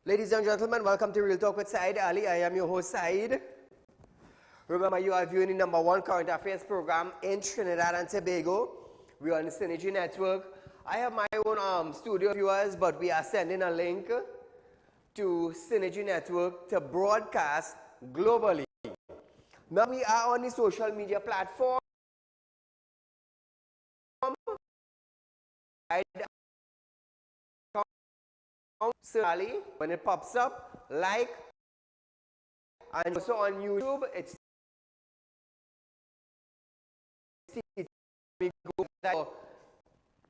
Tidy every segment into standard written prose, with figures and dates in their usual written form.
Ladies and gentlemen, welcome to Real Talk with Saieed Ali. I am your host, Saeed. Remember, you are viewing the #1 current affairs program in Trinidad and Tobago. We are on the Synergy Network. I have my own studio viewers, but we are sending a link to Synergy Network to broadcast globally. Now we are on the social media platform. Ali, when it pops up, like, and also on YouTube, it's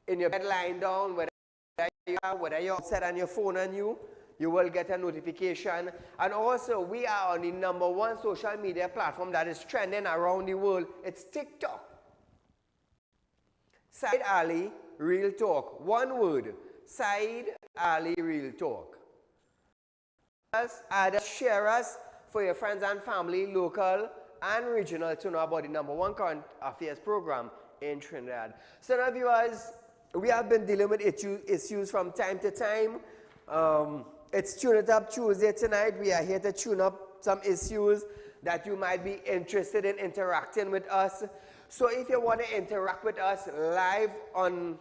in your bed lying down, whether you're outside on your phone and you will get a notification. And also, we are on the #1 social media platform that is trending around the world. It's TikTok. Saieed Ali, Real Talk. One word. Saieed Ali, Real Talk. Share us for your friends and family, local and regional, to know about the #1 current affairs program in Trinidad. So now, viewers, we have been dealing with issues from time to time. It's Tune It Up Tuesday tonight. We are here to tune up some issues that you might be interested in interacting with us. So if you want to interact with us live on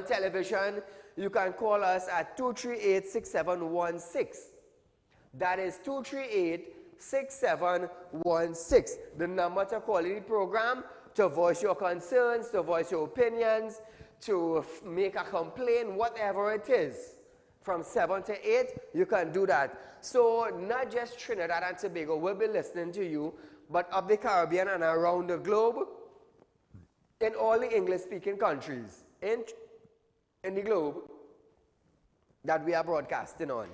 television, you can call us at 238-6716. That is 238-6716. The number to call in the program to voice your concerns, to voice your opinions, to make a complaint, whatever it is. From 7 to 8, you can do that. So not just Trinidad and Tobago will be listening to you, but up the Caribbean and around the globe, in all the English-speaking countries in the globe that we are broadcasting on.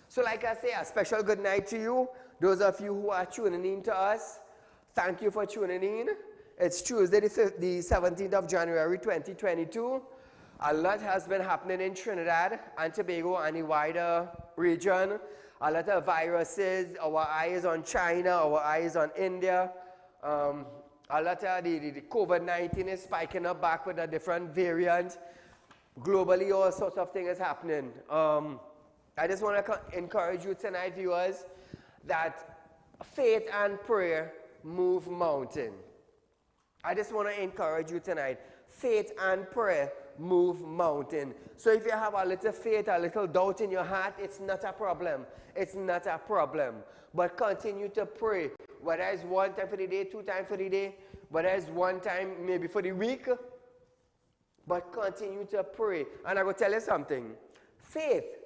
So like I say, a special good night to you. Those of you who are tuning in to us, thank you for tuning in. It's Tuesday, the 17th of January, 2022. A lot has been happening in Trinidad and Tobago and the wider region. A lot of viruses, our eyes on China, our eyes on India. A lot of the COVID-19 is spiking up back with a different variant. Globally, all sorts of things is happening. I just want to encourage you tonight, viewers, that faith and prayer move mountain. I just want to encourage you tonight. Faith and prayer move mountain. So if you have a little faith, a little doubt in your heart, it's not a problem. It's not a problem. But continue to pray. Whether it's 1 time for the day, 2 times for the day, whether it's 1 time maybe for the week, but continue to pray. And I will tell you something. Faith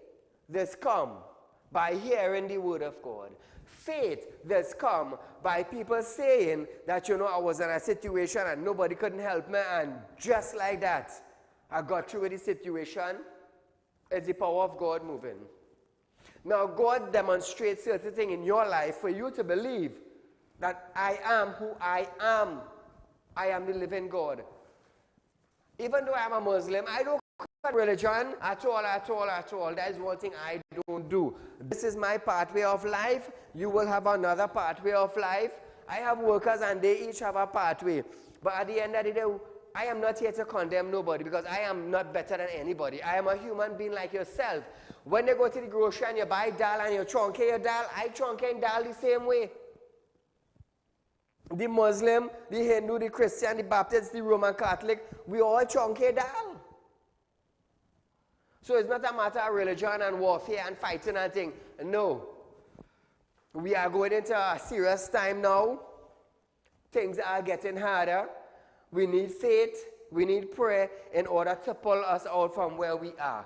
does come by hearing the word of God. Faith does come by people saying that, you know, I was in a situation and nobody couldn't help me, and just like that, I got through with the situation. It's the power of God moving. Now, God demonstrates certain things in your life for you to believe that I am who I am. I am the living God. Even though I'm a Muslim, I don't cut religion at all. That is one thing I don't do. This is my pathway of life. You will have another pathway of life. I have workers and they each have a pathway. But at the end of the day, I am not here to condemn nobody because I am not better than anybody. I am a human being like yourself. When you go to the grocery and you buy dal and you truncate your dal, I truncate dal the same way. The Muslim, the Hindu, the Christian, the Baptist, the Roman Catholic, we all truncate dal. So it's not a matter of religion and warfare and fighting and things. No. We are going into a serious time now. Things are getting harder. We need faith. We need prayer in order to pull us out from where we are.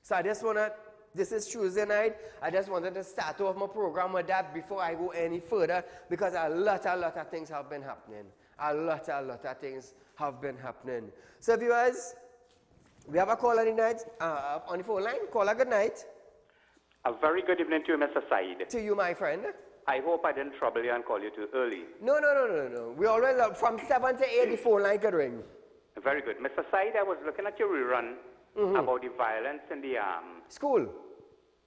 So I just want to, this is Tuesday night. I just wanted to start off my program with that before I go any further, because a lot of things have been happening. A lot of things have been happening. So viewers, we have a caller on the night, on the phone line. Caller, good night. A very good evening to you, Mr. Saeed. To you, my friend. I hope I didn't trouble you and call you too early. No. We always, from 7 to 8, the phone line could ring. Very good. Mr. Saieed, I was looking at your rerun about the violence in the school.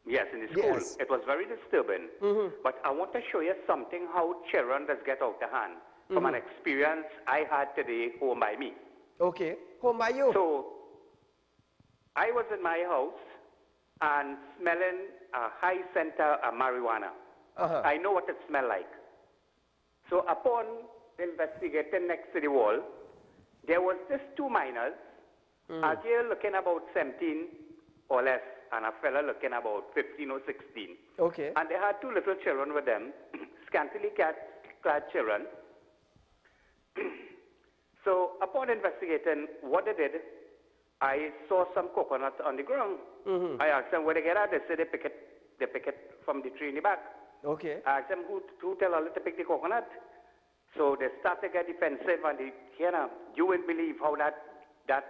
Yes, in the school. Yes. It was very disturbing. But I want to show you something how children does get out of hand from an experience I had today home by me. Okay. Home by you? So, I was in my house and smelling a high scent of marijuana. I know what it smells like. So upon investigating next to the wall, there was just two minors, a girl looking about 17 or less, and a fella looking about 15 or 16. Okay. And they had two little children with them, scantily clad children. So upon investigating what they did, I saw some coconuts on the ground. I asked them where they get out. They said they pick it from the tree in the back. Okay. I asked them who tell Allah to pick the coconut. So they start to get defensive, and you won't believe how that's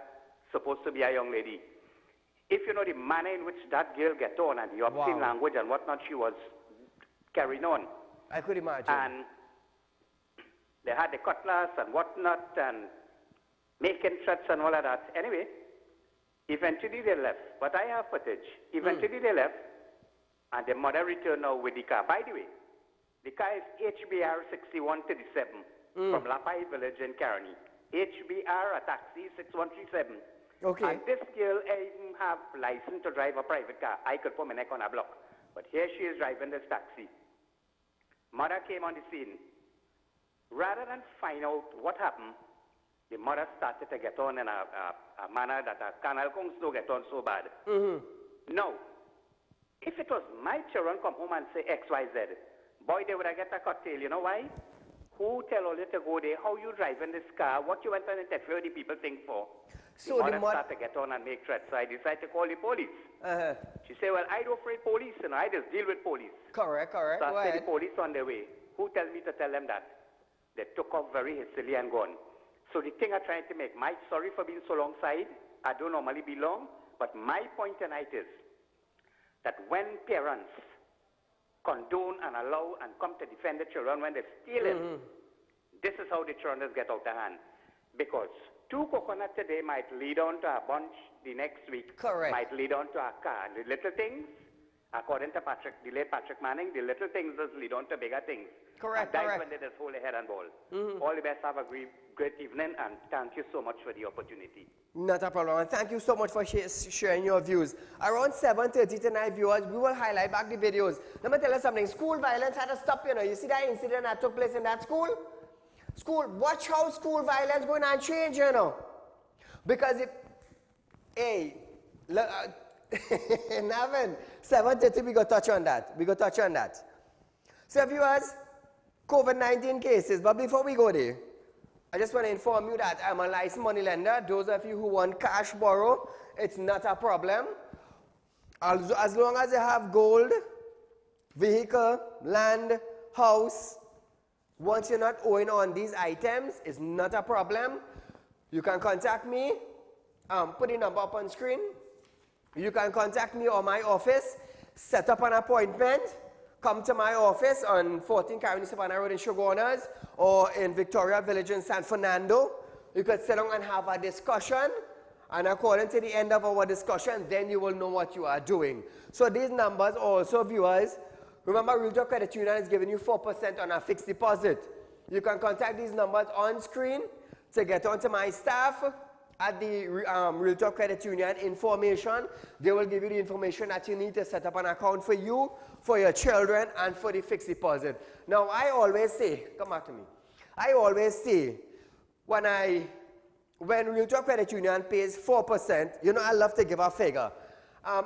supposed to be a young lady. If you know the manner in which that girl get on and the obscene language and whatnot she was carrying on. I could imagine. And they had the cutlass and whatnot and making threats and all of that. Anyway, eventually they left. But I have footage. Eventually they left. And the mother returned now with the car. By the way, the car is HBR 6137 from Lapai Village in Caroni. HBR, a taxi, 6137. Okay. And this girl didn't have license to drive a private car. I could put my neck on a block. But here she is driving this taxi. Mother came on the scene. Rather than find out what happened, the mother started to get on in a manner that a canal kong do get on so bad. No. If it was my children come home and say X, Y, Z, boy, they would have get a cocktail. You know why? Who tell all you to go there? How you driving this car? What you went and interfere the people think for? So the mother started to get on and make threats. So I decided to call the police. She said, well, I don't afraid police. I just deal with police. Correct. So I said, the police on their way. Who tells me to tell them that? They took off very hastily and gone. So the thing I'm trying to make, sorry for being so long side. I don't normally be long. But my point tonight is that when parents condone and allow and come to defend the children when they're stealing, this is how the children get out of hand. Because two coconuts today might lead on to a bunch the next week. Correct. Might lead on to a car. The little things, according to the late Patrick Manning, the little things just lead on to bigger things. Correct. And that's when they just hold their head and ball. All the best. Have a great evening, and thank you so much for the opportunity. Not a problem. And thank you so much for sharing your views. Around 7:30 tonight, viewers, we will highlight back the videos. Let me tell you something. School violence had to stop, You see that incident that took place in that school? Watch how school violence going to change, Because Navin, 7:30, we got touch on that. So, viewers, COVID-19 cases. But before we go there, I just want to inform you that I'm a licensed money lender. Those of you who want cash borrow, it's not a problem. As long as you have gold, vehicle, land, house, once you're not owing on these items, it's not a problem. You can contact me. Put the number up on screen. You can contact me or my office. Set up an appointment. Come to my office on 14 Caroni Savannah Road in Shogunas or in Victoria Village in San Fernando. You could sit down and have a discussion. And according to the end of our discussion, then you will know what you are doing. So these numbers also, viewers, remember Realtor Credit Union is giving you 4% on a fixed deposit. You can contact these numbers on screen to get onto my staff at the Realtor Credit Union information. They will give you the information that you need to set up an account for you, for your children, and for the fixed deposit. Now, I always say, come back to me. I always say, when Realtor Credit Union pays 4%, I love to give a figure.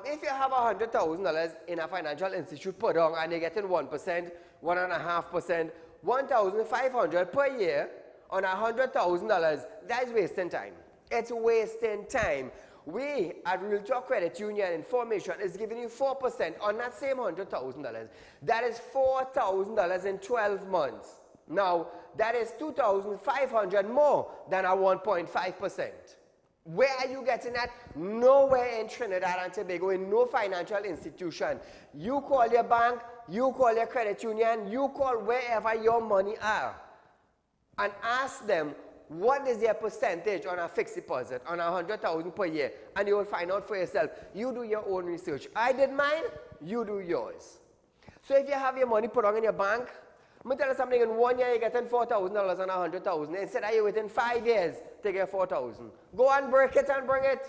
If you have $100,000 in a financial institute put on and you're getting 1%, 1.5%, $1,500 per year on $100,000, that is wasting time. It's wasting time. We at Realtor Credit Union information is giving you 4% on that same $100,000. That is $4,000 in 12 months. Now, that is $2,500 more than a 1.5%. Where are you getting that? Nowhere in Trinidad and Tobago, in no financial institution. You call your bank, you call your credit union, you call wherever your money are, and ask them what is their percentage on a fixed deposit, on 100,000 per year, and you will find out for yourself. You do your own research. I did mine, you do yours. So if you have your money put on in your bank, I'm going to tell you something, in 1 year you're getting $4,000 and 100,000. Instead of you within 5 years to get 4,000. Go and break it and bring it.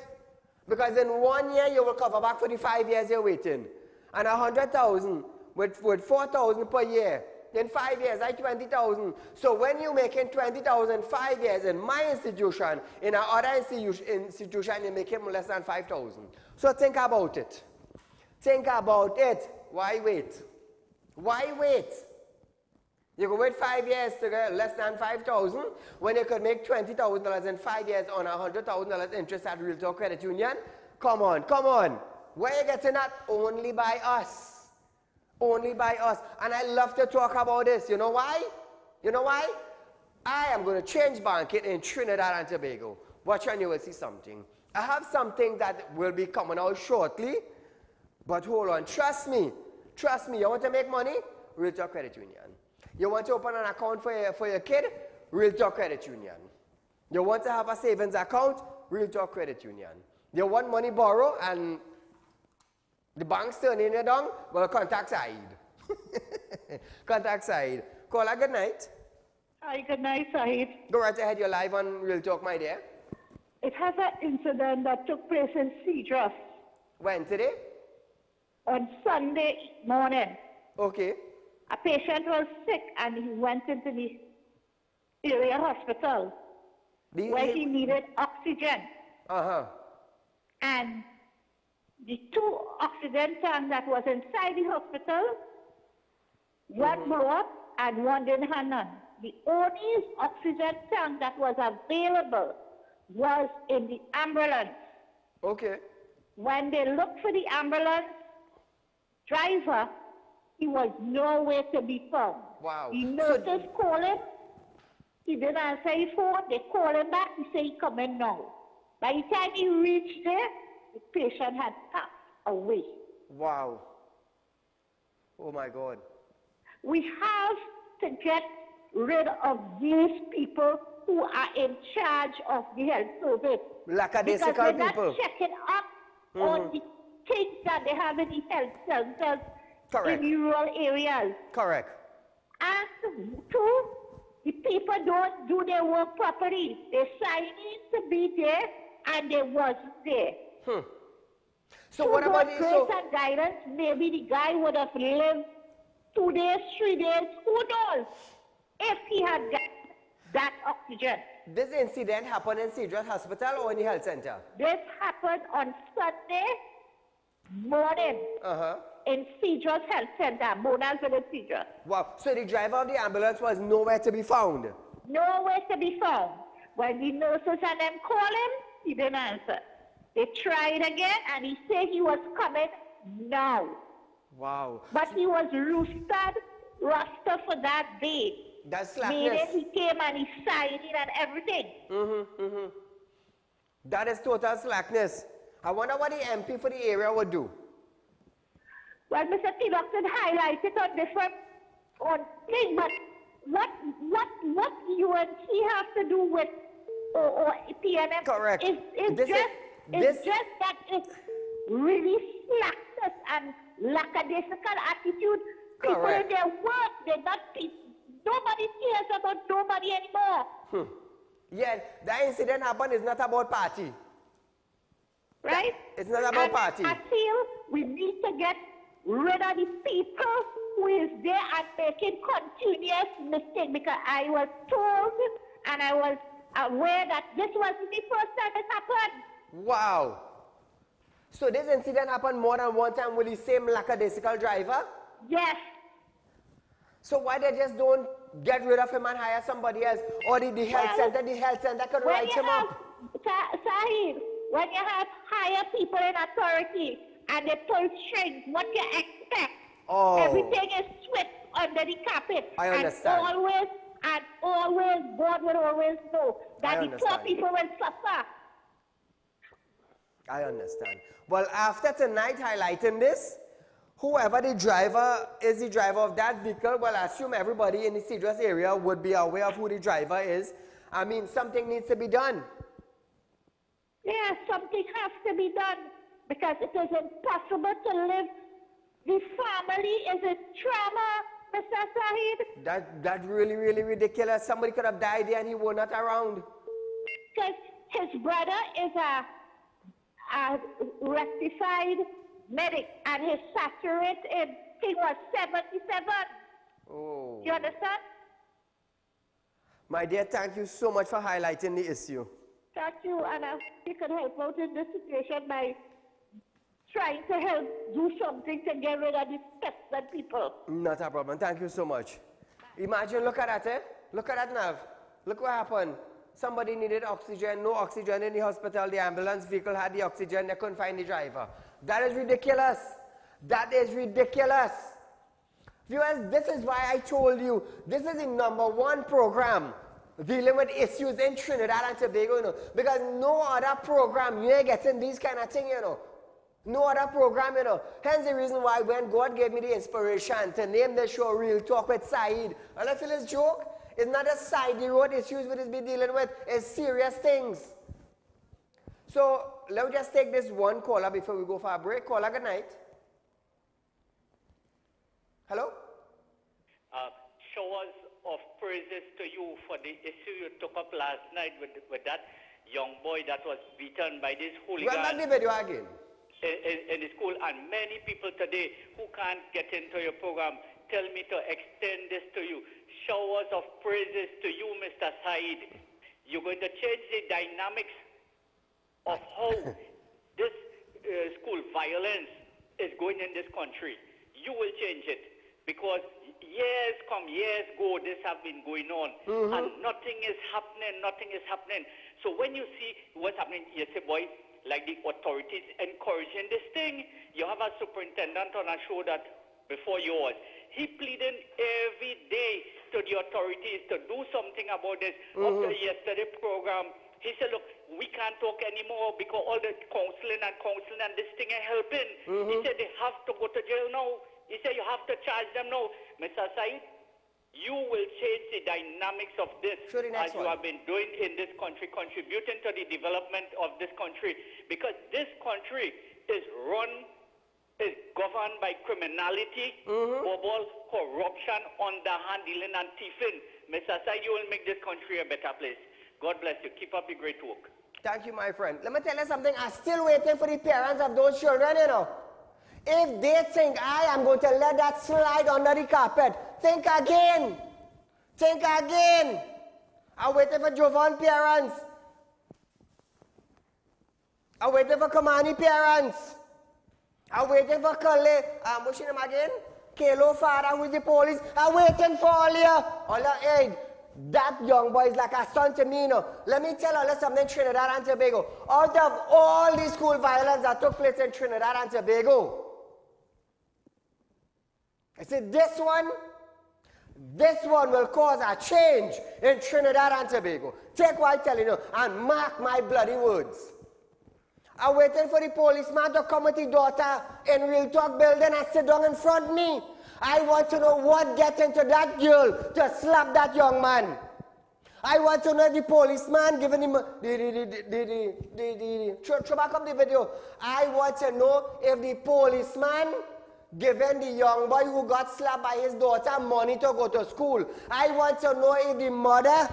Because in 1 year you will cover back for the 5 years you're waiting. And 100,000 with 4,000 per year. In 5 years, like 20,000. So when you're making 20,000 5 years in my institution, in our other institution, you're making less than 5,000. So think about it. Think about it. Why wait? Why wait? You could wait 5 years to get less than 5,000 when you could make $20,000 in 5 years on $100,000 interest at Real Talk Credit Union. Come on, come on. Where are you getting that? Only by us. Only by us. And I love to talk about this. You know why? You know why? I am going to change banking in Trinidad and Tobago. Watch and you will see something. I have something that will be coming out shortly. But hold on. Trust me. Trust me. You want to make money? Real Talk Credit Union. You want to open an account for your kid? Real Talk Credit Union. You want to have a savings account? Real Talk Credit Union. You want money borrow and the bank's turning you down? Well, contact Saieed. Contact Saieed. Call her, good night. Hi, good night, Saieed. Go right ahead, you're live on Real Talk, my dear. It has an incident that took place in Cedros. When, today? On Sunday morning. Okay. A patient was sick and he went into the area hospital where he needed oxygen. Uh-huh. And the 2 oxygen tanks that was inside the hospital, one blew up and one didn't have none. The only oxygen tank that was available was in the ambulance. Okay. When they looked for the ambulance driver, he was nowhere to be found. Wow. The nurses called him. He didn't answer his phone. They called him back. He said he's coming now. By the time he reached there, the patient had passed away. Wow. Oh, my God. We have to get rid of these people who are in charge of the health service. Lackadaisical because they're people. not checking up on the things that they have in the health centers. Correct. In the rural areas. Correct. And 2, the people don't do their work properly. They signed in to be there and they wasn't there. So what about the grace and guidance, maybe the guy would have lived 2 days, 3 days, who knows, if he had got that oxygen. This incident happened in Cedros Hospital or in the health center? This happened on Sunday morning. In Cedros Health Center, Mona's Village, Cedros. Wow. So the driver of the ambulance was nowhere to be found? Nowhere to be found. When the nurses and them called him, he didn't answer. They tried again, and he said he was coming now. Wow. But he was rostered for that day. That's slackness. Meaning he came and he signed it and everything. That is total slackness. I wonder what the MP for the area would do. Well, Mr. Tillotson highlighted on different things, but what UNC has to do with or PNM? Correct. It's just that it's really slackness and lackadaisical attitude. People in their work, they're not people. Nobody cares about nobody anymore. Yeah, that incident happened is not about party. Right? It's not about party. I feel we need to get rid of the people who is there and making continuous mistakes, because I was told and I was aware that this wasn't the first time it happened. Wow. So this incident happened more than one time with the same lackadaisical driver? Yes. So why they just don't get rid of him and hire somebody else? Or the health center could write him up? Saieed, when you have higher people in authority and they pull strings, what you expect? Everything is swept under the carpet. I understand. And always, God will always know that the poor people will suffer. I understand. Well, after tonight highlighting this, whoever the driver is, the driver of that vehicle, well, I assume everybody in the Cedros area would be aware of who the driver is. I mean, something needs to be done. Yeah, something has to be done because it is impossible to live. The family is in trauma, Mr. Saeed. That's really, really ridiculous. Somebody could have died there and he was not around. Because his brother is a rectified medic and his saturate he was 77. Oh. You understand? My dear, thank you so much for highlighting the issue. Thank you, and I hope you can help out in this situation by trying to help do something to get rid of these pestilent people. Not a problem. Thank you so much. Imagine, look at that, eh? Look at that now. Look what happened. Somebody needed oxygen, no oxygen in the hospital. The ambulance vehicle had the oxygen. They couldn't find the driver. That is ridiculous. That is ridiculous. Viewers, this is why I told you, this is the #1 program dealing with issues in Trinidad and Tobago, you know, because no other program, you ain't getting these kind of things, you know. No other program, you know. Hence the reason why when God gave me the inspiration to name the show Real Talk with Saeed, and I feel it's joke. It's not a side road issues we be dealing with, it's serious things. So let me just take this one caller before we go for a break. Caller, good night. Hello? Showers of praises to you for the issue you took up last night with that young boy that was beaten by this hooligan. Run back the video again. In the school, and many people today who can't get into your program tell me to extend this to you. Showers of praises to you, Mr. Saeed. You're going to change the dynamics of how this school violence is going in this country. You will change it because years go, this have been going on, and nothing is happening. So when you see what's happening, you say, boy, like the authorities encouraging this thing. You have a superintendent on a show that before yours. He pleading every day to the authorities to do something about this. After yesterday program, he said, look, we can't talk anymore because all the counseling and this thing ain't helping. He said they have to go to jail now. He said you have to charge them now. Mr. Saeed, you will change the dynamics of this as you have been doing in this country, contributing to the development of this country. Because this country is governed by criminality, bubble, corruption, underhand dealing, and thieving. Mr. Saeed, you will make this country a better place. God bless you. Keep up the great work. Thank you, my friend. Let me tell you something. I'm still waiting for the parents of those children, you know. If they think I am going to let that slide under the carpet, think again. Think again. I'm waiting for Jovan parents. I'm waiting for Kamani parents. I'm waiting for Kale. What's your name again? Kalo father, who is the police. I'm waiting for all your aid. That young boy is like a son to me, you know. Let me tell you something, Trinidad and Tobago. Out of all the school violence that took place in Trinidad and Tobago, I said this one will cause a change in Trinidad and Tobago. Take what I'm telling you and mark my bloody words. I'm waiting for the policeman to come with his daughter in Real Talk building and sit down in front of me. I want to know what gets into that girl to slap that young man. I want to know if the policeman giving him throw back up the video. I want to know if the policeman giving the young boy who got slapped by his daughter money to go to school. I want to know if the mother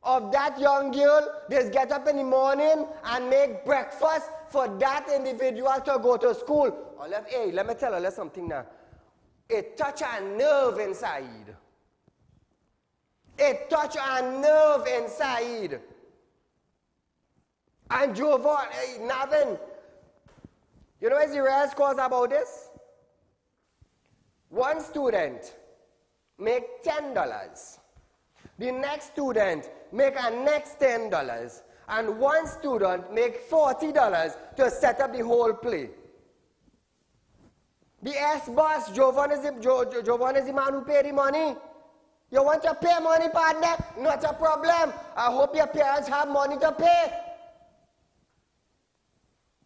of that young girl just get up in the morning and make breakfast for that individual to go to school. Hey, let me tell you something now. It touch a nerve inside. It touch a nerve inside. And Jovan, hey, Navin, you know what's the real cause about this? One student make $10. The next student make a next $10. And one student make $40 to set up the whole play. The S-boss, Jovan is the man who pay the money. You want to pay money, partner? Not a problem. I hope your parents have money to pay.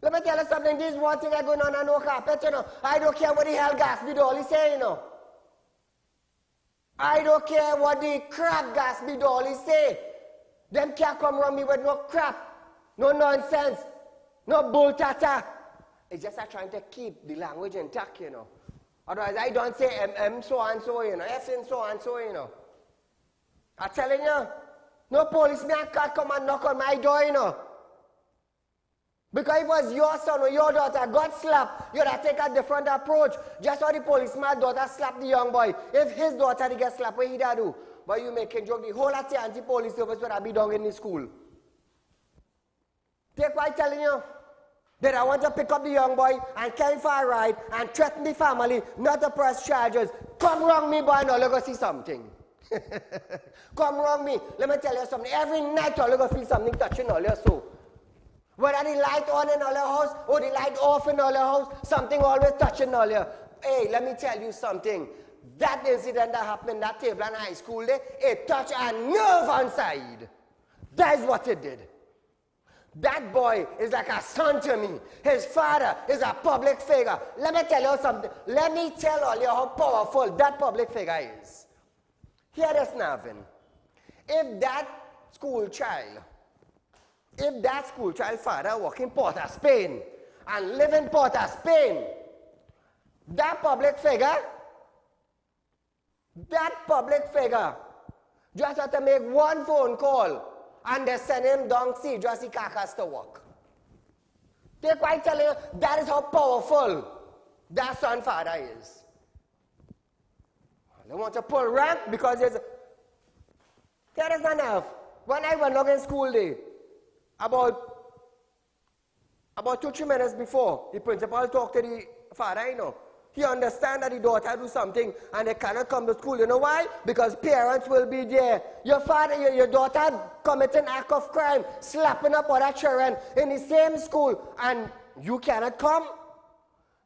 Let me tell you something, this is one thing that's going on no carpet, you know. I don't care what the hell Gatsby Dolly say, you know. I don't care what the crap Gatsby Dolly say. Them can't come around me with no crap, no nonsense, no bull tata. It's just trying to keep the language intact, you know. Otherwise, I don't say so and so, you know, F and so, you know. I'm telling you, no policeman can't come and knock on my door, you know. Because if it was your son or your daughter got slapped, you'd have taken a different approach. Just how the policeman's daughter slapped the young boy. If his daughter did get slapped, what he'd do? But you making joke, the whole anti-police service would have been done in the school. Take what I'm telling you. That I want to pick up the young boy and carry him for a ride and threaten the family not to press charges. Come wrong me, boy, now let's go see something. Come wrong me. Let me tell you something. Every night you're going to feel something touching all your soul. Whether the light on in all your house or the light off in all your house, something always touching all your. Hey, let me tell you something. That incident that happened in that table in high school day, it touched a nerve on Saieed. That is what it did. That boy is like a son to me. His father is a public figure. Let me tell you something. Let me tell all you how powerful that public figure is. Hear this, Navin. If that school child father work in Port of Spain and live in Port of Spain, that public figure just have to make one phone call and they send him down sea just the carcass to work. They're quite telling you that is how powerful that son father is. They want to pull rank because there is not enough. When I went in school day, about 2-3 minutes before, the principal talked to the father, you know. He understands that the daughter do something and they cannot come to school. You know why? Because parents will be there. Your daughter committing act of crime, slapping up other children in the same school, and you cannot come.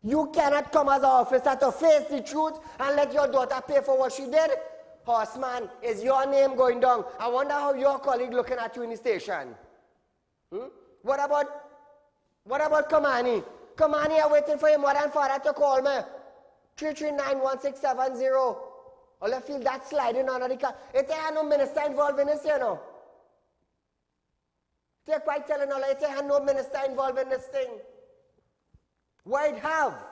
You cannot come as an officer to face the truth and let your daughter pay for what she did. Horseman, is your name going down? I wonder how your colleague looking at you in the station. What about Kamani? Kamani, I'm waiting for your mother and father to call me. 3391670. All I feel that sliding under the car. It ain't no minister involved in this, you know. They're quite telling all it ain't no minister involved in this thing. What it have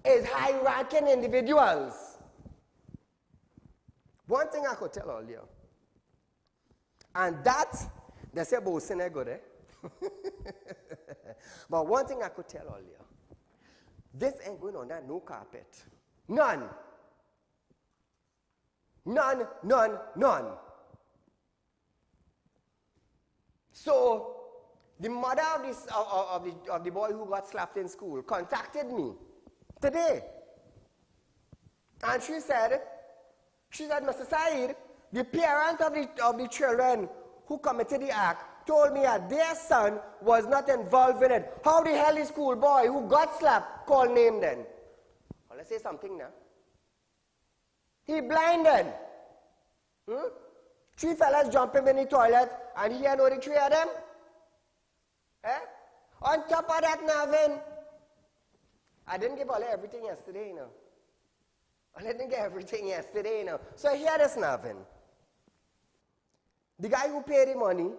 is high-ranking individuals. One thing I could tell all you, and that, they say both sin good, eh? But one thing I could tell all you, this ain't going on that no carpet. None. So, the mother of the boy who got slapped in school contacted me today. And she said, Mr. Saieed, the parents of the children who committed the act told me that their son was not involved in it. How the hell is school boy who got slapped called name then? Well, let's say something now. He blinded. 3 fellas jump him in the toilet and he had only 3 of them. Eh? On top of that, Navin, I didn't give all everything yesterday, you know. I didn't get everything yesterday, you know. So here is Navin. The guy who paid the money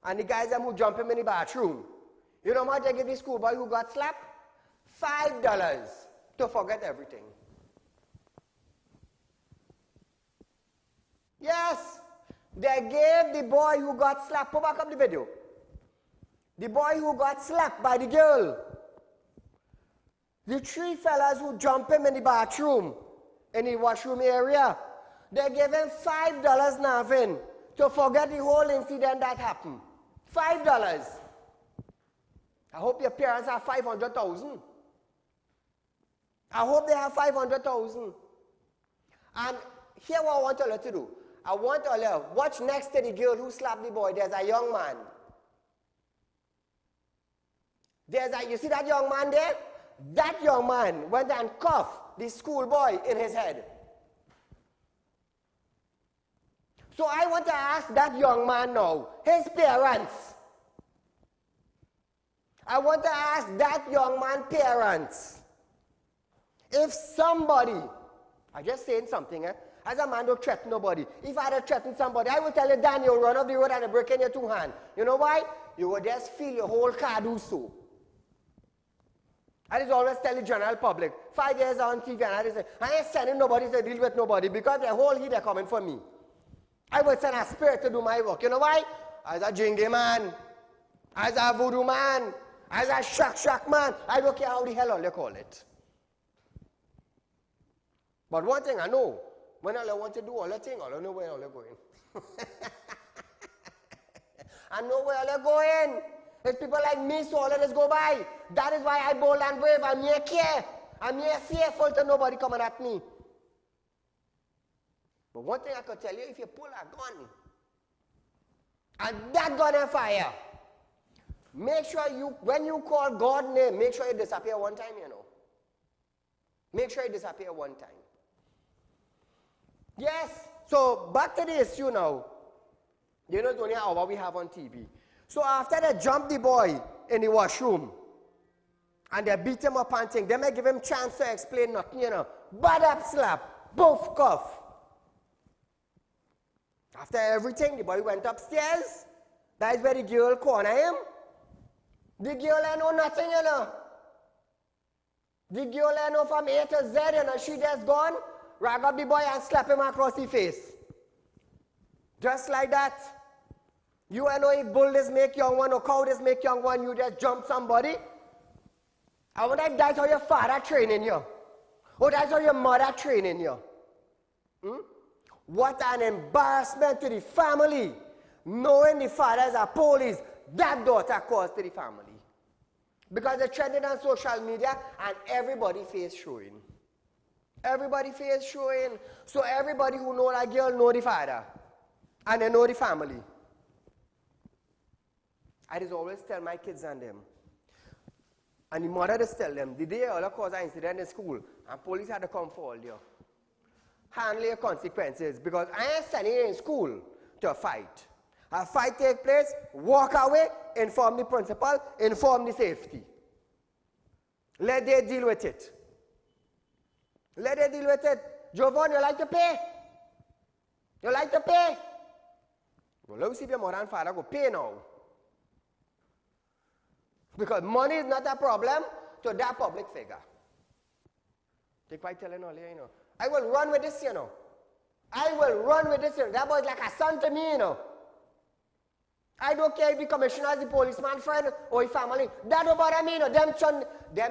and the guys who jump him in the bathroom, you know what they give the schoolboy who got slapped? $5 to forget everything. Yes, they gave the boy who got slapped, put back up the video. The boy who got slapped by the girl. The 3 fellas who jump him in the bathroom, in the washroom area, they gave him $5, Navin, to forget the whole incident that happened. $5. I hope your parents have 500,000. I hope they have 500,000. And here what I want all you to do. I want all you watch next to the girl who slapped the boy. There's a young man. You see that young man there? That young man went and cuffed the schoolboy in his head. So I want to ask that young man now, his parents. I want to ask that young man's parents, if somebody, I'm just saying something, as a man don't threaten nobody. If I had threatened somebody, I would tell you, Daniel, run off the road and break in your two hands. You know why? You would just feel your whole car do so. I just always tell the general public, 5 years on TV, and I just say, I ain't sending nobody to deal with nobody because the whole heat are coming for me. I would send a spirit to do my work. You know why? As a jingle man, as a voodoo man, as a shock man, I don't care how the hell all they call it. But one thing I know, when all I want to do all the thing, I know where all they're going. I know where all they're going. It's people like me, so all of this go by. That is why I bold and brave. I'm here care. I'm here fearful to nobody coming at me. But one thing I could tell you, if you pull a gun, and that gun on fire, make sure you, when you call God's name, make sure you disappear one time, you know. Make sure you disappear one time. Yes, so back to the issue now. You know, it's only an hour we have on TV. So after they jump the boy in the washroom, and they beat him up and things, they may give him chance to explain nothing, you know. Bad up slap, both cuff. After everything, the boy went upstairs. That is where the girl cornered him. The girl ain't know nothing, you know. The girl ain't know from A to Z, you know. She just gone, rag up the boy and slap him across the face. Just like that. You ain't know if bull this make young one or cow this make young one, you just jump somebody. I wonder if that's how your father training you. Or that's how your mother training you. What an embarrassment to the family. Knowing the father is a police, that daughter caused to the family. Because they trended on social media and everybody face showing. Everybody face showing. So everybody who know that girl know the father. And they know the family. I just always tell my kids and them. And the mother just tell them, the day all cause an incident in school, and police had to come for all you. Handle your consequences, because I ain't standing in school to fight. A fight take place, walk away, inform the principal, inform the safety. Let they deal with it. Let they deal with it. Jovan, you like to pay? You like to pay? Well, let's see if your mother and father go pay now. Because money is not a problem to that public figure. Take by telling all you know. I will run with this, you know. I will run with this, you know. That boy is like a son to me, you know. I don't care if the commissioner is the policeman friend or his family. That don't bother me, you know. Them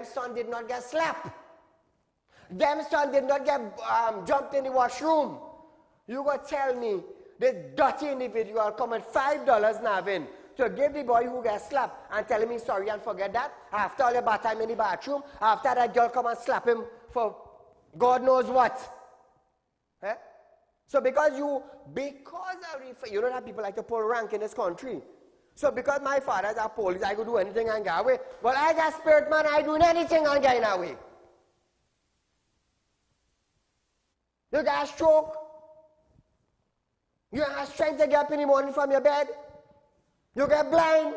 son did not get slapped. Them son did not get jumped in the washroom. You go tell me this dirty individual come at $5 Navin to give the boy who gets slapped and tell him sorry and forget that. After all the bad time in the bathroom, after that girl come and slap him for God knows what. Eh? So because you don't have people like to pull rank in this country. So because my father is a police, I could do anything and get away. Well, I got spirit man, I doing anything and getting away. You got a stroke. You have strength to get up in the morning from your bed. You get blind.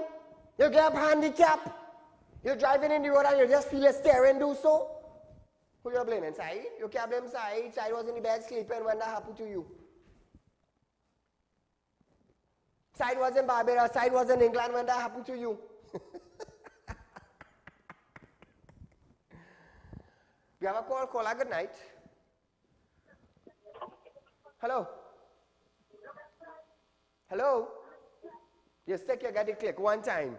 You get handicapped. You're driving in the road and you just feel a steering do so. Who you blaming, Saeed? You can't blame Saeed. Saeed was in the bed sleeping when that happened to you. Saeed was in Barbados. Saeed was in England when that happened to you. You have a call? Call her good night. Hello? Hello? You stick, you got the click one time.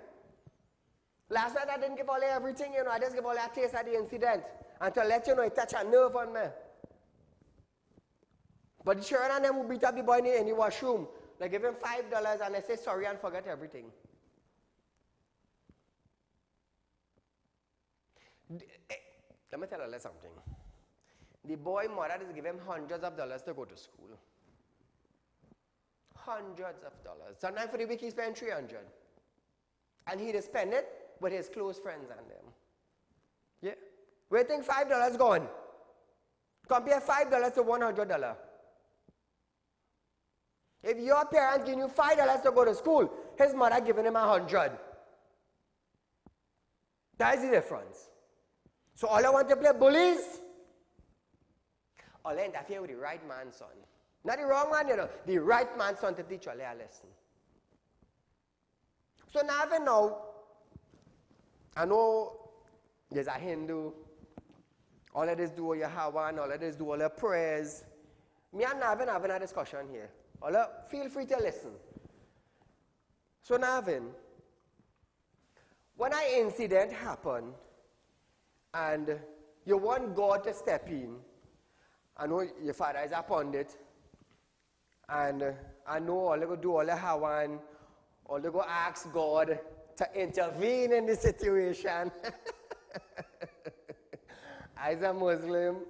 Last night I didn't give all everything, you know. I just give all a taste of the incident. And to let you know, it touched a nerve on me. But the children and them who beat up the boy in the washroom, they give him $5 and they say sorry and forget everything. Let me tell you something. The boy mother is giving him hundreds of dollars to go to school. Hundreds of dollars. Sometimes for the week he spent $300. And he'd spend it with his close friends and them. Yeah. Where you think $5 gone? Compare $5 to $100. If your parents give you $5 to go to school, his mother giving him $100. That is the difference. So all I want to play bullies, all I interfere with the right man's son. Not the wrong man, you know. The right man's son to teach all a lesson. So now even now, I know there's a Hindu. All of this do all your Hawan, all of this do all your prayers. Me and Navin having a discussion here. Feel free to listen. So Navin, when an incident happened and you want God to step in, I know your father is a pundit, and I know all you go do all the Hawan, all you go ask God to intervene in the situation. As a Muslim,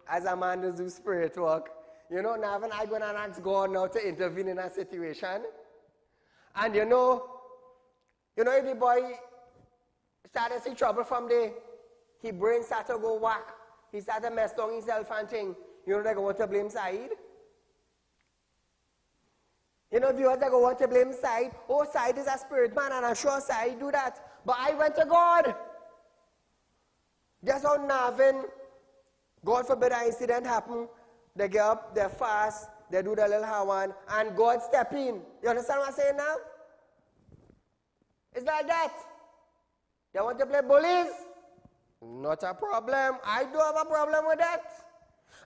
as a man who does spirit work, you know, now when I go and ask God now to intervene in a situation, and you know if the boy started to see trouble from there, his brain started to go whack, he started to mess down himself and thing, you know they go want to blame Saeed? You know, viewers they go want to blame Saeed. Oh, Saeed is a spirit man and I'm sure Saeed do that. But I went to God. Just how Navin, God forbid an incident happen, they get up, they fast, they do the little Hawan, and God step in. You understand what I'm saying now? It's like that. They want to play bullies? Not a problem. I do have a problem with that.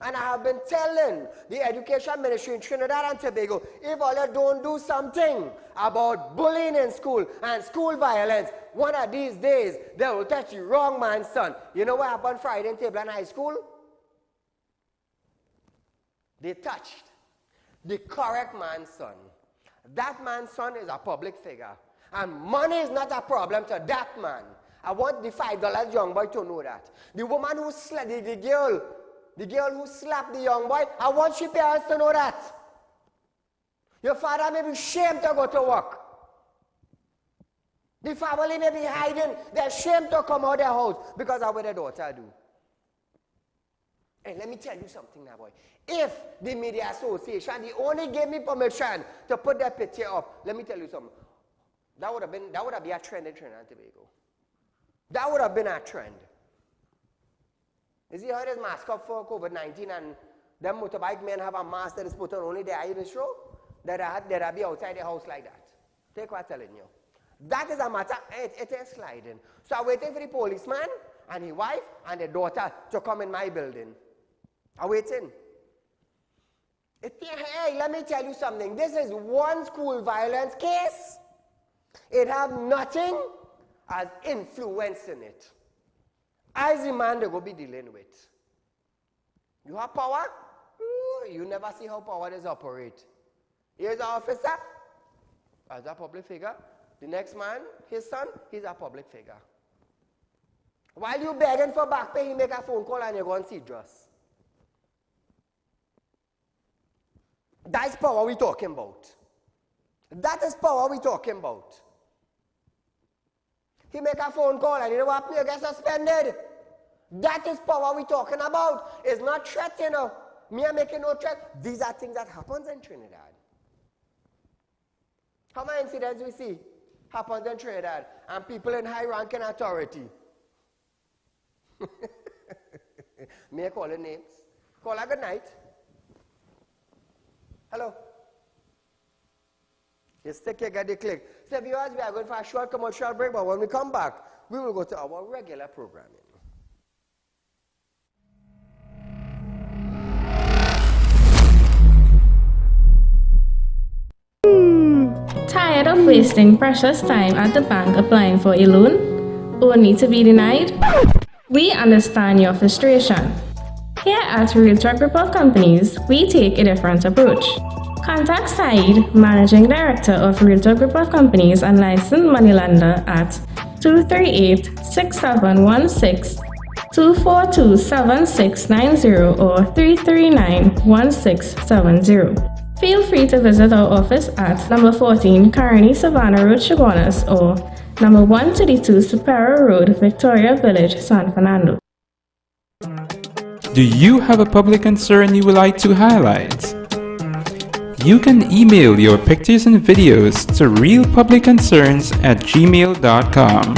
And I have been telling the education ministry in Trinidad and Tobago, if all you don't do something about bullying in school and school violence, one of these days, they will touch the wrong man's son. You know what happened Friday in Tableland High School? They touched the correct man's son. That man's son is a public figure. And money is not a problem to that man. I want the $5 young boy to know that. The woman who slapped the girl who slapped the young boy, I want your parents to know that. Your father may be ashamed to go to work. The family may be hiding. They're ashamed to come out of their house because of what their daughter do. And let me tell you something now, boy. If the Media Association, they only gave me permission to put that picture up, let me tell you something. That would have been a trend in Trinidad and Tobago. That would have been a trend. You see how it is mask up for COVID-19 and them motorbike men have a mask that is put on only the eye in the show? That be outside the house like that. Take what I'm telling you. That is a matter, it is sliding. So I'm waiting for the policeman and his wife and the daughter to come in my building. I'm waiting. Hey, let me tell you something. This is one school violence case. It have nothing as influence in it. As the man they go be dealing with. You have power? Ooh, you never see how power does operate. Here's an officer, as a public figure. The next man, his son, he's a public figure. While you begging for back pay, he make a phone call and you go and see dress. That's power we're talking about. That is power we're talking about. He make a phone call and you know what, you get suspended. That is power we're talking about. It's not threat, you know. Me I'm making no threat. These are things that happens in Trinidad. How many incidents we see happens in Trinidad and people in high ranking authority? May I call her names? Call her good night. Hello. You stick here, get the click. So viewers, we are going for a short commercial break, but when we come back, we will go to our regular programming. Tired of wasting precious time at the bank applying for a loan, only to be denied? We understand your frustration. Here at Realtalk Group of Companies, we take a different approach. Contact Saeed, Managing Director of Realtalk Group of Companies and licensed moneylender at 238-6716, 242-7690 or 339-1670. Feel free to visit our office at number 14 Carney Savannah Road, Chaguanas, or number 132 Superior Road, Victoria Village, San Fernando. Do you have a public concern you would like to highlight? You can email your pictures and videos to realpublicconcerns@gmail.com.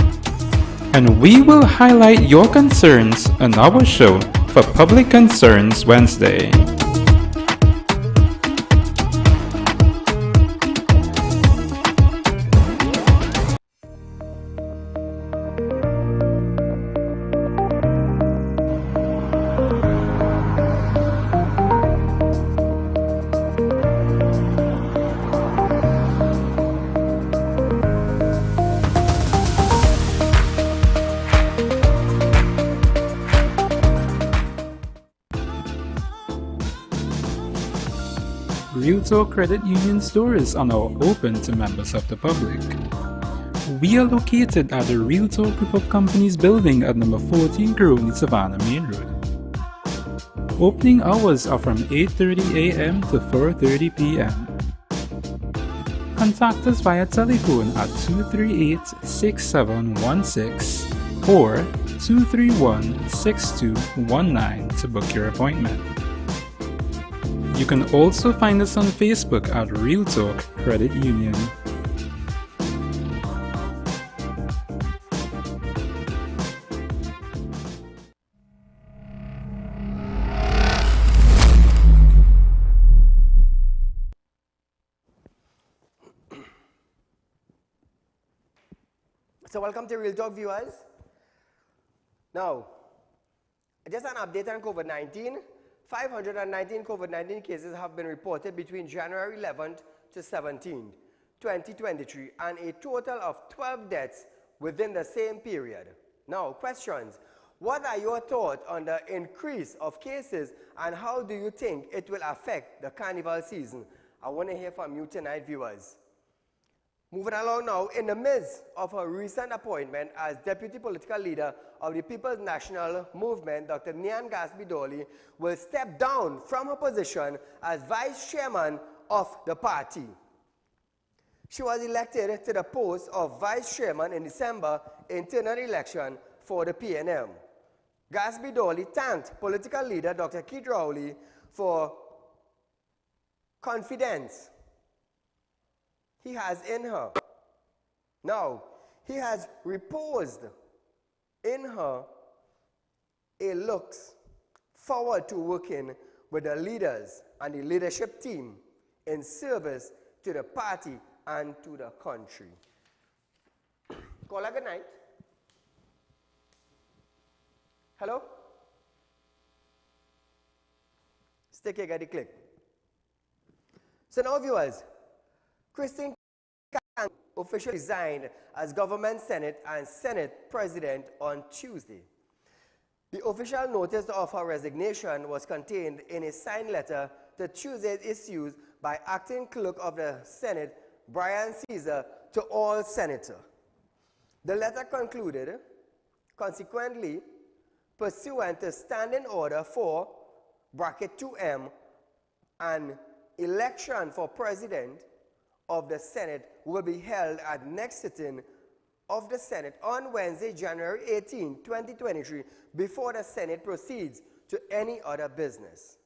and we will highlight your concerns on our show for Public Concerns Wednesday. Real Talk Credit Union stores are now open to members of the public. We are located at the Real Talk Group of Companies building at number 14 Crony Savannah Main Road. Opening hours are from 8:30 a.m. to 4:30 p.m. Contact us via telephone at 238-6716 or 231-6219 to book your appointment. You can also find us on Facebook at Real Talk Credit Union. So welcome to Real Talk, viewers. Now, just an update on COVID-19. 519 COVID-19 cases have been reported between January 11th to 17th, 2023, and a total of 12 deaths within the same period. Now, questions. What are your thoughts on the increase of cases, and how do you think it will affect the carnival season? I want to hear from you tonight, viewers. Moving along now, in the midst of her recent appointment as Deputy Political Leader of the People's National Movement, Dr. Nyan Gasby-Dolly will step down from her position as Vice Chairman of the party. She was elected to the post of Vice Chairman in December internal election for the PNM. Gasby-Dolly thanked political leader Dr. Keith Rowley for confidence he has in her. Now, he has reposed in her a looks forward to working with the leaders and the leadership team in service to the party and to the country. Caller, good night. Hello? Stick here, get the click. So now, viewers, Christine officially resigned as Government Senate and Senate President on Tuesday. The official notice of her resignation was contained in a signed letter to Tuesday issued by Acting Clerk of the Senate, Brian Caesar, to all senators. The letter concluded, consequently, pursuant to Standing Order 4, bracket 2M, an election for President of the Senate will be held at next sitting of the Senate on Wednesday, January 18, 2023, before the Senate proceeds to any other business.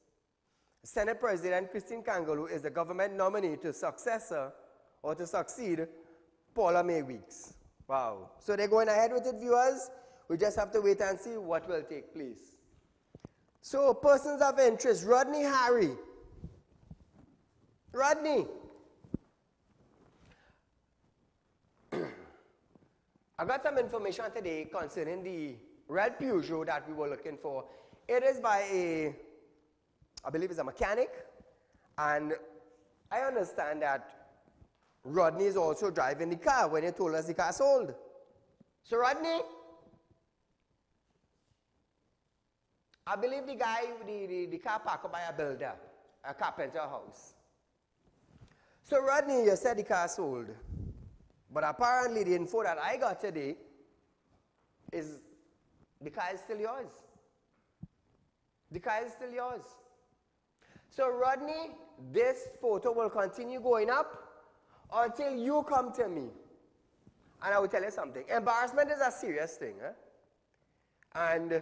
Senate President Christine Kangaloo is the government nominee to successor or to succeed Paula May Weeks. Wow. So they're going ahead with it, viewers. We just have to wait and see what will take place. So, persons of interest, Rodney Harry. Rodney. I got some information today concerning the red Peugeot that we were looking for. It is by I believe it's a mechanic, and I understand that Rodney is also driving the car when he told us the car sold. So Rodney, I believe the guy, the car parked by a builder, a carpenter house. So Rodney, you said the car sold. But apparently the info that I got today is the car is still yours. The car is still yours. So Rodney, this photo will continue going up until you come to me. And I will tell you something. Embarrassment is a serious thing. And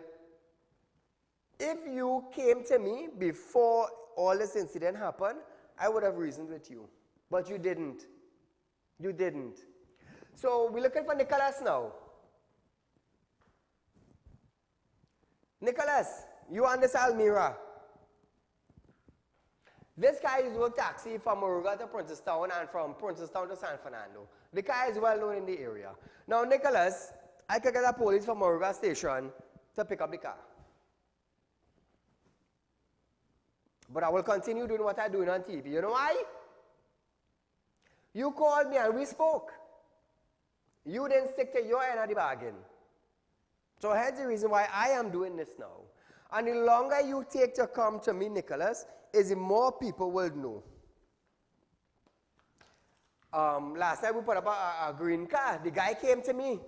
if you came to me before all this incident happened, I would have reasoned with you. But you didn't. You didn't. So we're looking for Nicholas now. Nicholas, you on this Almira. This guy is work taxi from Moruga to Princestown and from Princestown to San Fernando. The guy is well known in the area. Now, Nicholas, I could get the police from Moruga station to pick up the car. But I will continue doing what I'm doing on TV. You know why? You called me and we spoke. You didn't stick to your end of the bargain. So here's the reason why I am doing this now. And the longer you take to come to me, Nicholas, is the more people will know. Last time we put up a green car. The guy came to me.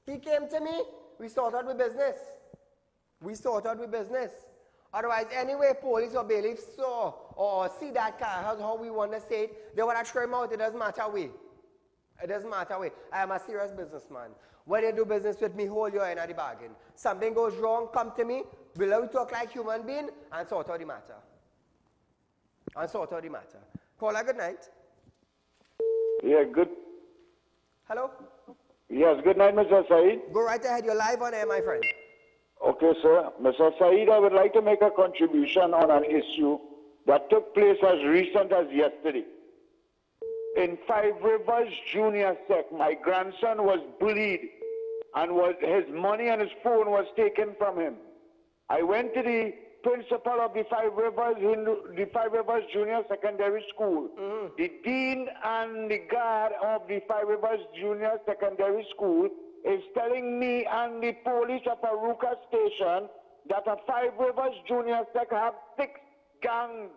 He came to me. We sorted with business. We sorted with business. Otherwise, anyway, police or bailiffs saw or see that car, how we want to say it, they would have thrown him out. It doesn't matter way. It doesn't matter way. I am a serious businessman. When you do business with me, hold your end of the bargain. Something goes wrong, come to me. We'll talk like human being and sort out the matter. And sort out the matter. Caller, good night. Yeah, good. Hello? Yes, good night, Mr. Saeed. Go right ahead. You're live on air, my friend. Okay, sir. Mr. Saeed, I would like to make a contribution on an issue that took place as recent as yesterday. In Five Rivers Junior Sec, my grandson was bullied and his money and his phone was taken from him. I went to the principal of the Five Rivers Junior Secondary School. The dean and the guard of the Five Rivers Junior Secondary School is telling me and the police of Aruka Station that a Five Rivers Junior Sec have 6 gangs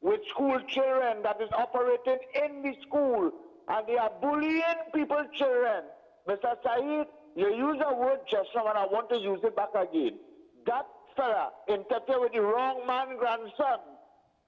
with school children that is operating in the school, and they are bullying people's children. Mr. Saeed, you use a word just now and I want to use it back again. That fella interfered with the wrong man grandson,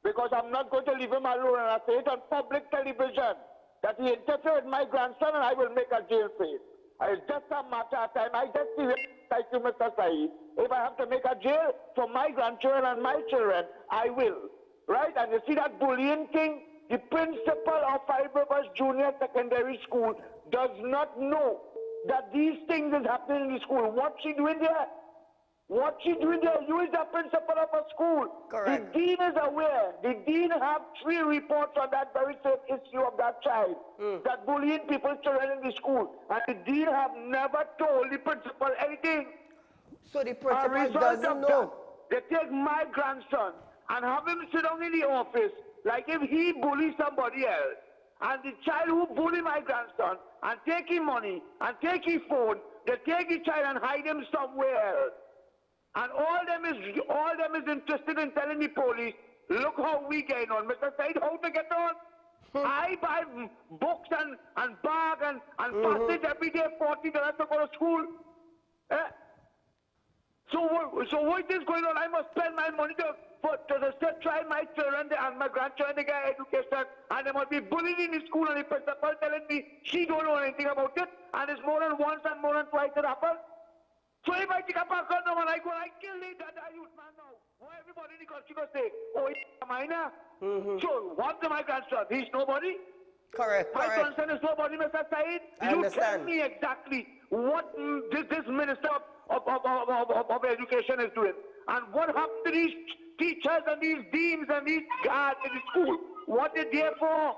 because I'm not going to leave him alone, and I say it on public television that he interfered with my grandson and I will make a jail face. It's just a matter of time. I just see him like you, Mr. Saeed. If I have to make a jail for my grandchildren and my children, I will. Right? And you see that bullying thing? The principal of Five Rivers Junior Secondary School does not know that these things is happening in the school. What's she doing there? What she doing there? You is the principal of a school. Correct. The dean is aware. The dean have 3 reports on that very same issue of that child. That bullying people's children in the school. And the dean have never told the principal anything. So the principal doesn't know. They take my grandson and have him sit down in the office like if he bullies somebody else. And the child who bully my grandson and take his money and take his phone, they take the child and hide him somewhere else. And all them is interested in telling the police, look how we get on. Mr. Said, how to get on? I buy books and bag and passage every day, $40 to go to school. So what is going on? I must spend my money to try my children and my grandchildren to get education, and they must be bullied in the school, and the principal telling me she don't know anything about it, and it's more than once and more than twice it happened. So if I take a back on them and I go, I kill that youth man now. Why everybody in the country go say, oh, he's a minor? So what's my grandson? He's nobody? Correct. My grandson is nobody, Mr. Saeed. You tell me exactly what this minister of education is doing. And what happened to these teachers and these deans and these guards in the school? What they there for?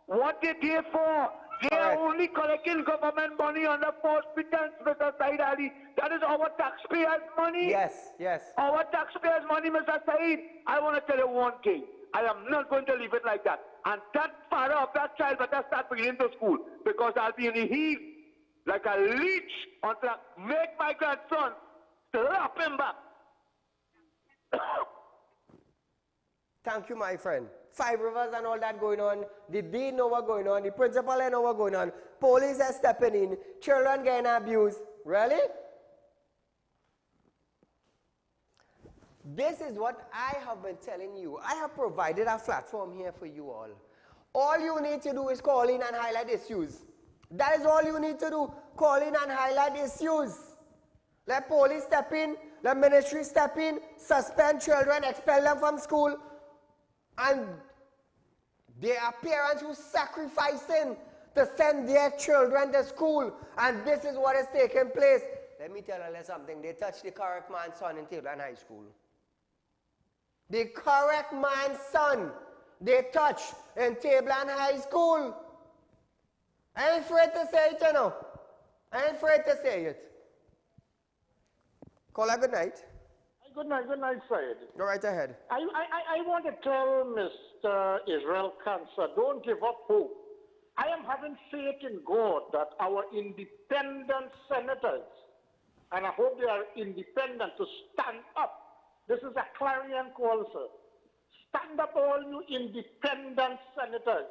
What they there for? They are only collecting government money on the false pretense, Mr. Saieed Ali. That is our taxpayers' money. Yes. Our taxpayers' money, Mr. Saeed. I want to tell you one thing. I am not going to leave it like that. And that father of that child better start bringing him to school, because I'll be in the heat like a leech until I make my grandson slap him back. Thank you, my friend. Five Rivers and all that going on. The dean know what's going on. The principal know what's going on. Police are stepping in. Children getting abused. Really? This is what I have been telling you. I have provided a platform here for you all. All you need to do is call in and highlight issues. That is all you need to do. Call in and highlight issues. Let police step in. Let ministry step in. Suspend children. Expel them from school. And there are parents who are sacrificing to send their children to school. And this is what is taking place. Let me tell you something. They touched the correct man's son in Tableland High School. The correct man's son they touched in Tableland High School. I ain't afraid to say it, you know. I ain't afraid to say it. Call her good night. Good night, Saieed. Go right ahead. I want to tell Mr. Israel Cancer, don't give up hope. I am having faith in God that our independent senators, and I hope they are independent, to stand up. This is a clarion call, sir. Stand up, all you independent senators,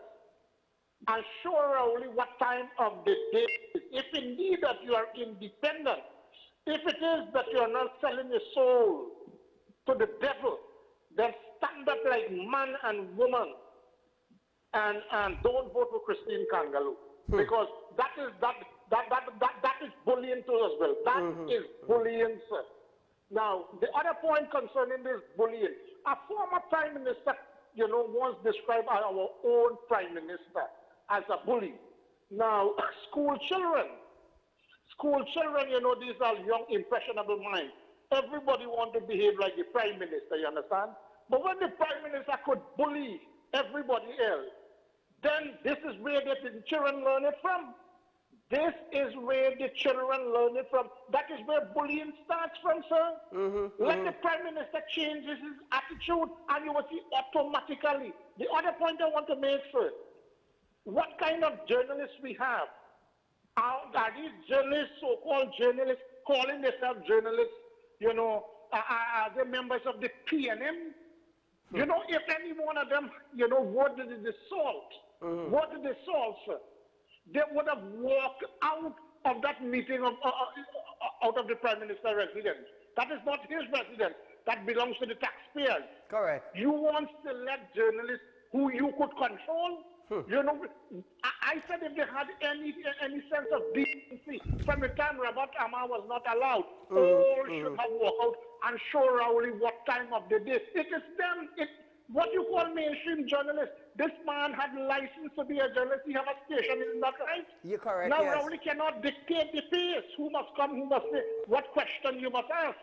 and show Rowley what time of the day it is. If indeed that you are independent, if it is that you are not selling your soul to the devil, then stand up like man and woman and don't vote for Christine Kangaloo. Because that is bullying to us, well. That is bullying, sir. Now, the other point concerning this bullying, a former prime minister, once described our own prime minister as a bully. Now, school children, these are young, impressionable minds. Everybody wants to behave like the prime minister, you understand? But when the prime minister could bully everybody else, then this is where the children learn it from. This is where the children learn it from. That is where bullying starts from, sir. Let the prime minister change his attitude, and you will see automatically. The other point I want to make, sir, what kind of journalists we have? Are these journalists, so-called journalists, calling themselves journalists, are they members of the PNM? If any one of them, voted the salt, sir, they would have walked out of that meeting, out of the Prime Minister's residence. That is not his residence. That belongs to the taxpayers. Correct. You want to let journalists who you could control? I said if they had any sense of decency from the time Robert Amar was not allowed, all should have walked out and show Rowley what time of the day. It is them. What you call mainstream journalists. This man had license to be a journalist. He have a station, isn't that right? You're correct. Now yes. Rowley cannot dictate the pace. Who must come? Who must say? What question you must ask?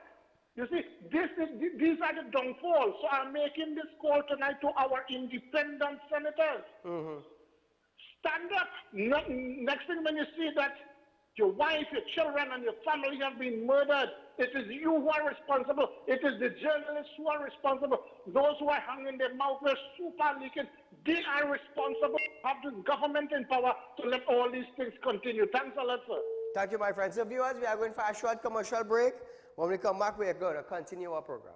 You see, these are the downfalls. So I'm making this call tonight to our independent senators. Stand up. Next thing when you see that your wife, your children, and your family have been murdered, it is you who are responsible. It is the journalists who are responsible. Those who are hanging their mouth, they're super leaking. They are responsible. Have the government in power to let all these things continue. Thanks a lot, sir. Thank you, my friends. So viewers, we are going for a short commercial break. When we come back, we are going to continue our program.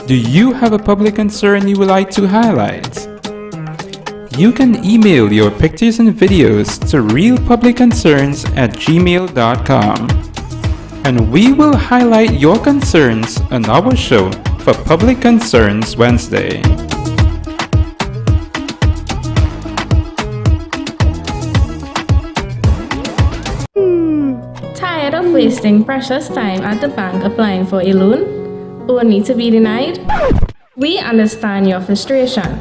Do you have a public concern you would like to highlight? You can email your pictures and videos to realpublicconcerns@gmail.com, and we will highlight your concerns on our show for Public Concerns Wednesday. Tired of wasting precious time at the bank applying for a loan, only to be denied? We understand your frustration.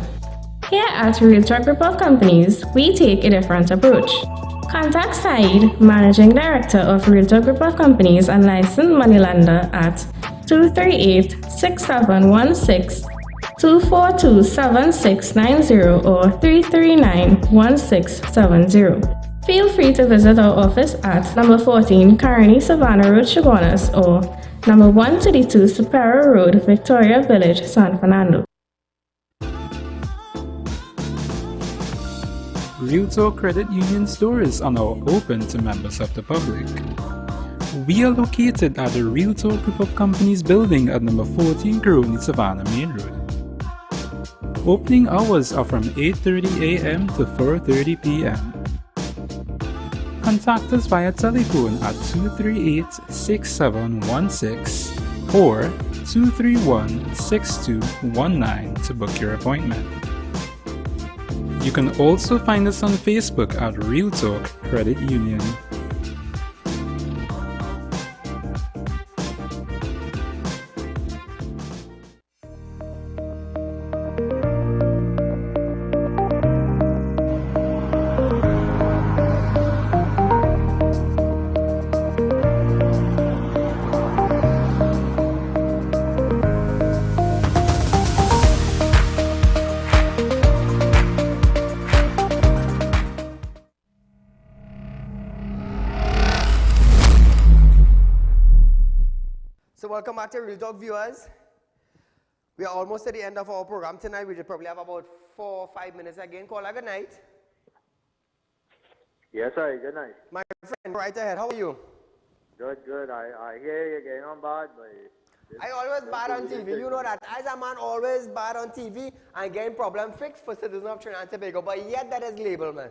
Here at Realtor Group of Companies, we take a different approach. Contact Saieed, Managing Director of Realtor Group of Companies and licensed moneylender at 238-6716, 242-7690 or 339-1670. Feel free to visit our office at number 14 Carney Savannah Road, Chaguanas, or number 132 Superior Road, Victoria Village, San Fernando. Realtor Credit Union stores are now open to members of the public. We are located at the Realtor Group of Companies building at number 14 Grony, Savannah Main Road. Opening hours are from 8:30 a.m. to 4:30 p.m. Contact us via telephone at 238-6716 or 231-6219 to book your appointment. You can also find us on Facebook at Real Talk Credit Union. Welcome back to Real Talk viewers. We are almost at the end of our program tonight. We probably have about 4 or 5 minutes again. Caller, good night. Yes, sir. Good night. My friend, right ahead. How are you? Good, good. I hear you getting on bad, but... I always bad on TV. You know that. As a man, always bad on TV and getting problem fixed for citizens of Trinidad and Tobago. But yet that is labeled, man.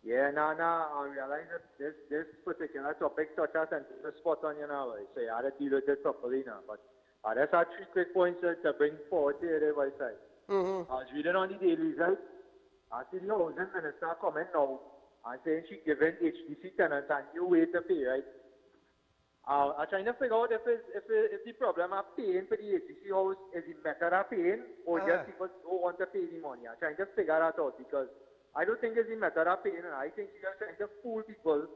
Yeah, no. I realize that this particular topic touches the spot on you now. So you had to deal with it properly now. But that's our 3 quick points to bring forward to the right side. I was reading on the dailies, right? I see the housing minister coming now and saying she giving HDC tenants a new way to pay, right? I'm trying to figure out if the problem of paying for the HDC house is the method of paying or just people don't want to pay the money. I'm trying to figure that out because I don't think it's the method of paying, and I think she's trying to fool people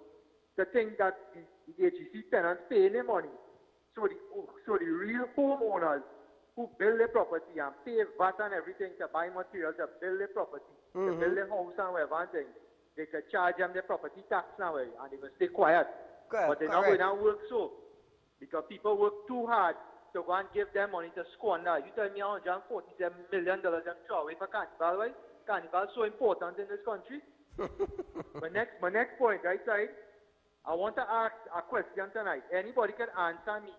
to think that the HDC tenants paying the money. So the real homeowners who build their property and pay VAT and everything to buy material to build their property, to build their house and whatever and things, they could charge them the property tax now and they will stay quiet. But they're not going to work so. Because people work too hard to go and give them money to squander. You tell me $147 million them throw away for Carnival, right? Carnival is so important in this country. my next point, right side, I want to ask a question tonight. Anybody can answer me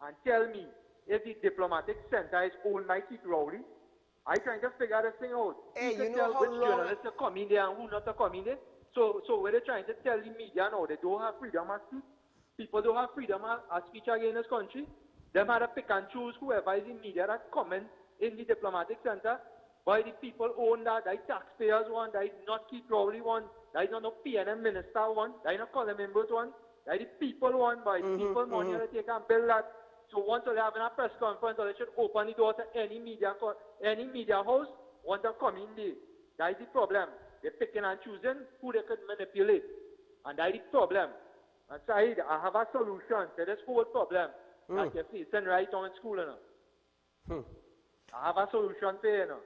and tell me if the diplomatic center is owned by Keith Rowley. I'm trying to figure this thing out. Hey, you know tell how which long... journalists are coming there and who not are coming there. So where they're trying to tell the media now they don't have freedom of speech. People don't have freedom of speech again in this country. Them had to pick and choose whoever is in media that's coming in the diplomatic center. By the people own that, the taxpayers want, that is not Keith Rowley one, that is not no PNM minister one, that is not column members one, that is the people one, by people money to take and build that. So once they have a press conference, or they should open the door to any media house, want to come in there. That is the problem. They're picking and choosing who they could manipulate. And that is the problem. And Saeed, I have a solution to this whole problem that you're facing right now in school. I have a solution for you.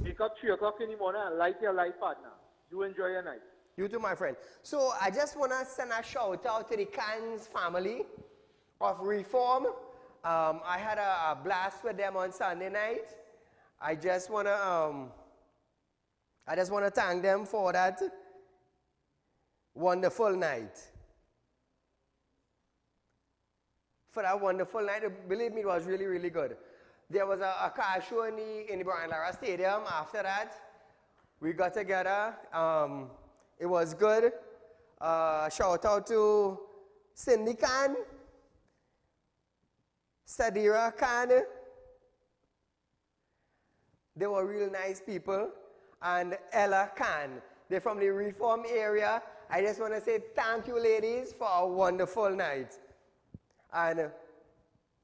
Wake up 3 o'clock in the morning and light your life partner. You enjoy your night. You too, my friend. So I just want to send a shout out to the Cans family of Reform. I had a blast with them on Sunday night. I just want to thank them for that wonderful night. For that wonderful night, believe me, it was really, really good. There was a car show in the Brian Lara Stadium. After that, we got together. It was good. Shout out to Cindy Khan, Sadira Khan. They were real nice people. And Ella Khan. They're from the Reform area. I just want to say thank you, ladies, for a wonderful night. And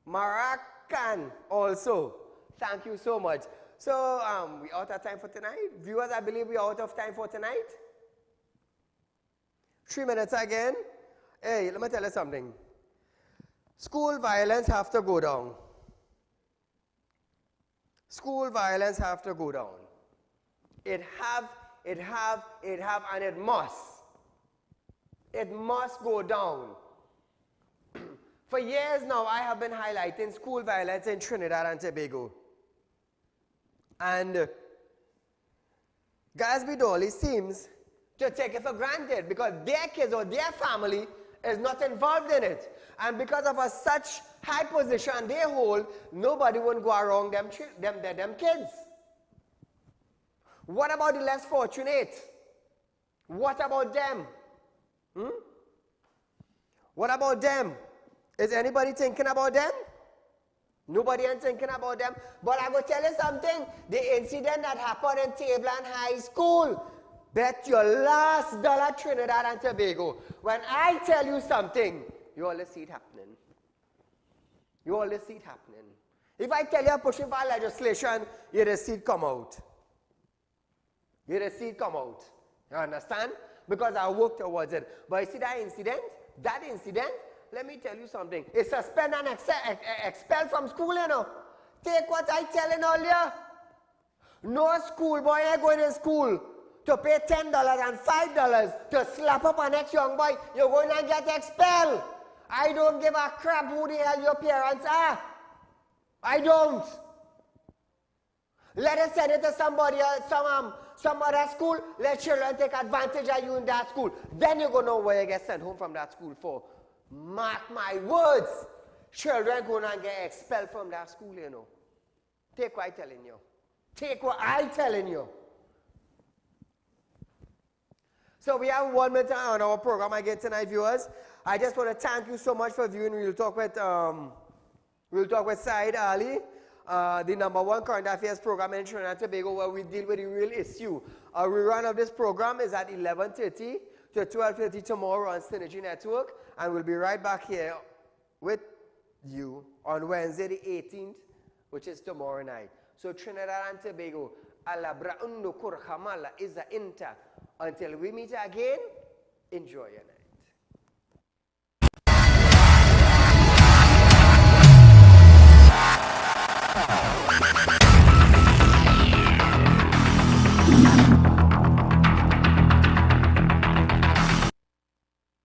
Mara Khan also. Thank you so much. So, we out of time for tonight. Viewers, I believe we are out of time for tonight. 3 minutes again. Hey, let me tell you something. School violence have to go down. School violence have to go down. It have, and it must. It must go down. For years now, I have been highlighting school violence in Trinidad and Tobago. And Gatsby Dolly seems to take it for granted because their kids or their family is not involved in it. And because of such high position they hold, nobody won't go around them kids. What about the less fortunate? What about them? What about them? Is anybody thinking about them? Nobody is thinking about them. But I will tell you something. The incident that happened in Tabland High School, bet your last dollar Trinidad and Tobago. When I tell you something, you always see it happening. You always see it happening. If I tell you I'm pushing for legislation, you'll see it come out. You'll see it come out. You understand? Because I work towards it. But you see that incident, let me tell you something. It's suspend and expel from school, you know. Take what I telling earlier. No schoolboy ain't going to school to pay $10 and $5 to slap up an next young boy. You're going to get expelled. I don't give a crap who the hell your parents are. I don't. Let us send it to somebody else, some other school. Let children take advantage of you in that school. Then you're going to know where you get sent home from that school for. Mark my words. Children going to get expelled from that school, you know. Take what I'm telling you. Take what I'm telling you. So we have 1 minute on our program again tonight, viewers. I just want to thank you so much for viewing Real Talk with Saieed Ali, the #1 current affairs program in Trinidad and Tobago, where we deal with the real issue. Our rerun of this program is at 11:30 to 12:30 tomorrow on Synergy Network, and we'll be right back here with you on Wednesday the 18th, which is tomorrow night. So Trinidad and Tobago, alabra unno kurhamala is the inter. Until we meet again, enjoy your night.